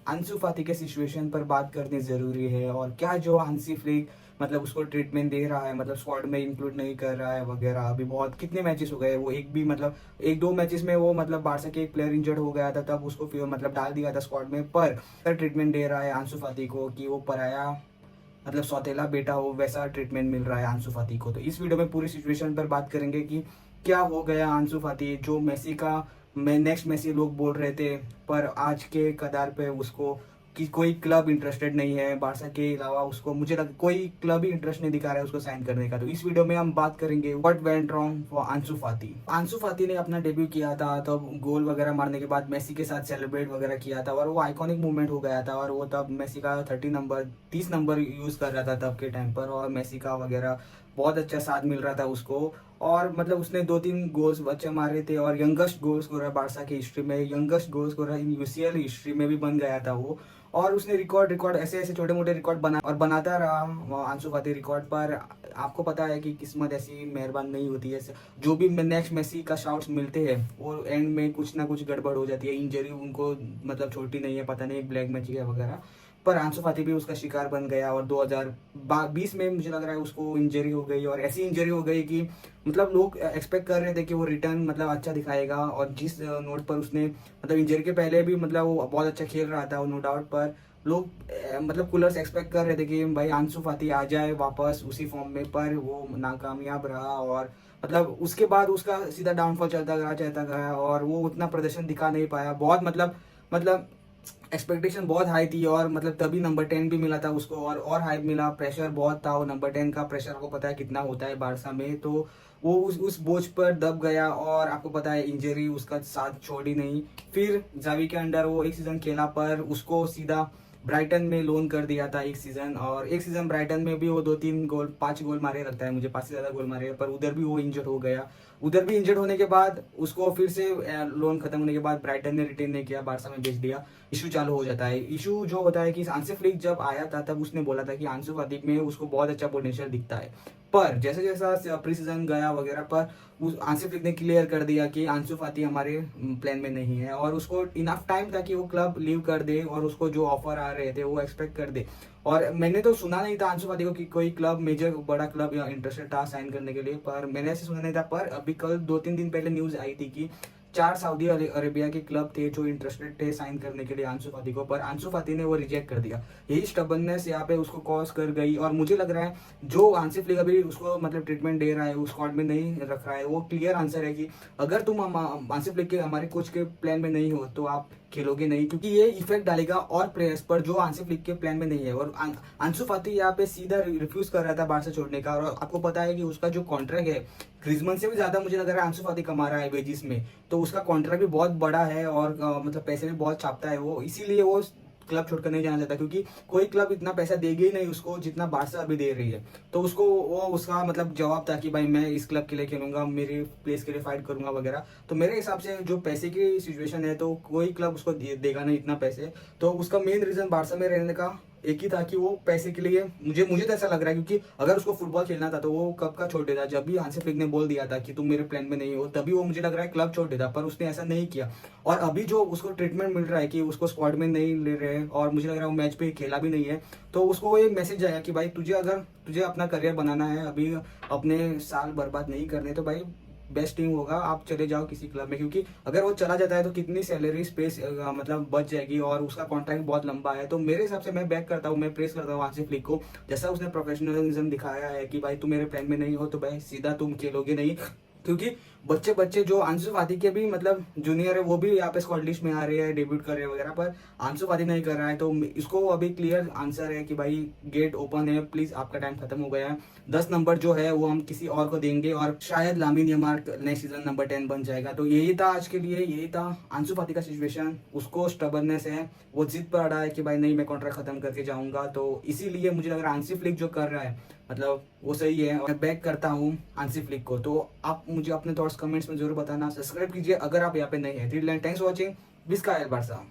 अंसु फाती के सिचुएशन पर बात करनी ज़रूरी है और क्या जो हांसी फ्लिक मतलब उसको ट्रीटमेंट दे रहा है, मतलब स्क्वाड में इंक्लूड नहीं कर रहा है वगैरह। अभी बहुत कितने मैचेस हो गए, वो एक भी मतलब एक दो मैचेस में वो मतलब बारसा के एक प्लेयर इंजर्ड हो गया था, तब उसको फिर मतलब डाल दिया था स्क्वाड में। पर ट्रीटमेंट दे रहा है अंसु फाती को कि वो पराया मतलब सौतेला बेटा हो, वैसा ट्रीटमेंट मिल रहा है अंसु फाती को। तो इस वीडियो में पूरी सिचुएशन पर बात करेंगे कि क्या हो गया अंसु फाती, जो मेसी का नेक्स्ट मेसी लोग बोल रहे थे, पर आज के कदार पे उसको कि कोई क्लब इंटरेस्टेड नहीं है बारसा के अलावा। उसको मुझे लग कोई क्लब ही इंटरेस्ट नहीं दिखा रहा है उसको साइन करने का। तो इस वीडियो में हम बात करेंगे व्हाट वेंट रॉन्ग फॉर अंसु फाती। अंसु फाती ने अपना डेब्यू किया था, तो गोल वगैरह मारने के बाद मेसी के साथ सेलिब्रेट वगैरह किया था और वो आइकॉनिक मूवमेंट हो गया था। और वो तब मेसी का 30 नंबर यूज कर रहा था तब के टाइम पर, और मेसी का वगैरह बहुत अच्छा साथ मिल रहा था उसको। और मतलब उसने 2-3 गोल्स अच्छे मारे थे और यंगेस्ट गोल स्कोरर बारसा की हिस्ट्री में, यंगेस्ट गोल स्कोरर इन यूसीएल हिस्ट्री में भी बन गया था वो। और उसने रिकॉर्ड ऐसे ऐसे छोटे मोटे रिकॉर्ड बनाता रहा अंसु फाती रिकॉर्ड पर। आपको पता है कि किस्मत ऐसी मेहरबान नहीं होती है, जो भी नेक्स्ट मेसी का शॉट्स मिलते हैं वो एंड में कुछ ना कुछ गड़बड़ हो जाती है। इंजरी उनको मतलब छोटी नहीं है, पता नहीं ब्लैक मैच है वगैरह। पर अंसु फाती भी उसका शिकार बन गया और 2020 में मुझे लग रहा है उसको इंजरी हो गई, और ऐसी इंजरी हो गई कि मतलब लोग एक्सपेक्ट कर रहे थे कि वो रिटर्न मतलब अच्छा दिखाएगा। और जिस नोट पर उसने मतलब इंजरी के पहले भी मतलब वो बहुत अच्छा खेल रहा था नो डाउट, पर लोग मतलब कूलर्स एक्सपेक्ट कर रहे थे कि भाई अंसु फाती आ जाए वापस उसी फॉर्म में, पर वो नाकामयाब रहा। और मतलब उसके बाद उसका सीधा डाउनफॉल चलता गया और वो उतना प्रदर्शन दिखा नहीं पाया। बहुत मतलब एक्सपेक्टेशन बहुत हाई थी, और मतलब तभी नंबर 10 भी मिला था उसको, और हाई मिला। प्रेशर बहुत था, वो नंबर 10 का प्रेशर आपको पता है कितना होता है बारसा में। तो वो उस बोझ पर दब गया, और आपको पता है इंजरी उसका साथ छोड़ी नहीं। फिर जावी के अंडर वो एक सीजन खेला, पर उसको सीधा ब्राइटन में लोन कर दिया था एक सीजन। और एक सीजन ब्राइटन में भी वो 2-3 गोल 5 गोल मारे लगता है मुझे, 5 से ज़्यादा गोल मारे, पर उधर भी वो इंजर्ड हो गया। उधर भी इंजर्ड होने के बाद उसको फिर से लोन खत्म होने के बाद ब्राइटन ने रिटेन नहीं किया, बारसा में भेज दिया। इशू चालू हो जाता है। इशू जो होता है कि हांसी फ्लिक जब आया था तब उसने बोला था कि अंसु फाती में उसको बहुत अच्छा पोटेंशियल दिखता है, पर जैसे जैसा प्री सीजन गया वगैरह पर उस हांसी फ्लिक ने क्लियर कर दिया कि अंसु फाती हमारे प्लान में नहीं है। और उसको इनफ टाइम था कि वो क्लब लीव कर दे और उसको जो ऑफर आ रहे थे वो एक्सपेक्ट कर दे। और मैंने तो सुना नहीं था अंसु फाती को कि कोई क्लब मेजर बड़ा क्लब इंटरेस्टेड था साइन करने के लिए, पर मैंने ऐसे सुना नहीं था। पर अभी कल 2-3 दिन पहले न्यूज आई थी कि 4 सऊदी अरेबिया के क्लब थे जो इंटरेस्टेड थे साइन करने के लिए अंसु फाती को, पर अंसु फाती ने वो रिजेक्ट कर दिया। यही स्टबननेस यहाँ पे उसको कॉज कर गई। और मुझे लग रहा है जो हांसी फ्लिक अभी उसको मतलब ट्रीटमेंट दे रहा है, उस स्क्वाड में नहीं रख रहा है, वो क्लियर आंसर है कि अगर तुम हांसी फ्लिक के हमारे कोच के प्लान में नहीं हो तो आप खेलोगे नहीं, क्योंकि ये इफेक्ट डालेगा और प्लेयर्स पर जो हांसी फ्लिक के प्लान में नहीं है। और अंसु फाती यहाँ पे सीधा रिफ्यूज कर रहा था बारसा छोड़ने का। और आपको पता है कि उसका जो कॉन्ट्रैक्ट है ग्रिजमन से भी ज्यादा मुझे लग रहा है अंसु फाती कमा रहा है वेजिस में। तो उसका कॉन्ट्रैक्ट भी बहुत बड़ा है और मतलब पैसे भी बहुत छापता है वो, इसीलिए वो क्लब छोड़कर नहीं जाना चाहता, क्योंकि कोई क्लब इतना पैसा देगी ही नहीं उसको जितना बारसा अभी दे रही है। तो उसको वो उसका मतलब जवाब था कि भाई मैं इस क्लब के लिए खेलूंगा, मेरे प्लेस के लिए फाइट करूंगा वगैरह। तो मेरे हिसाब से जो पैसे की सिचुएशन है तो कोई क्लब उसको देगा नहीं इतना पैसे। तो उसका मेन रीजन बारसा में रहने का एक ही था कि वो पैसे के लिए, मुझे तो ऐसा लग रहा है, क्योंकि अगर उसको फुटबॉल खेलना था तो वो कब का छोड़ देता। जब भी हांसी फ्लिक ने बोल दिया था कि तुम मेरे प्लान में नहीं हो, तभी वो मुझे लग रहा है क्लब छोड़ देता, पर उसने ऐसा नहीं किया। और अभी जो उसको ट्रीटमेंट मिल रहा है कि उसको स्क्वाड में नहीं ले रहे, और मुझे लग रहा है वो मैच पे खेला भी नहीं है, तो उसको ये मैसेज आया कि भाई तुझे अपना करियर बनाना है, अभी अपने साल बर्बाद नहीं करने, तो भाई बेस्ट टीम होगा आप चले जाओ किसी क्लब में। क्योंकि अगर वो चला जाता है तो कितनी सैलरी स्पेस मतलब बच जाएगी, और उसका कॉन्ट्रैक्ट बहुत लंबा है। तो मेरे हिसाब से मैं बैक करता हूँ, मैं प्रेस करता हूँ हांसी फ्लिक को, जैसा उसने प्रोफेशनलिज्म दिखाया है कि भाई तुम मेरे प्लान में नहीं हो तो भाई सीधा तुम खेलोगे नहीं। क्योंकि बच्चे जो अंसु फाती के भी मतलब जूनियर है वो भी यहाँ पे स्क्वाड लिस्ट में आ रहे हैं, डेब्यूट कर रहे हैं वगैरह, पर अंसु फाती नहीं कर रहा है। तो इसको अभी क्लियर आंसर है कि भाई गेट ओपन है, प्लीज आपका टाइम खत्म हो गया है। 10 नंबर जो है वो हम किसी और को देंगे, और शायद Lamine Yamal next season number 10 बन जाएगा। तो यही था आज के लिए, यही था अंसु फाती का सिचुएशन। उसको स्टबरनेस है, वो जिद पर अड़ा है कि भाई नहीं मैं कॉन्ट्रैक्ट खत्म करके जाऊंगा। तो इसीलिए मुझे लग रहा है हांसी फ्लिक जो कर रहा है मतलब वो सही है, और बैक करता हूँ हांसी फ्लिक को। तो आप मुझे अपने थॉट्स कमेंट्स में जरूर बताना, सब्सक्राइब कीजिए अगर आप यहाँ पे नए हैं। थैंक्स फॉर वॉचिंग, विस्का एल बारसा।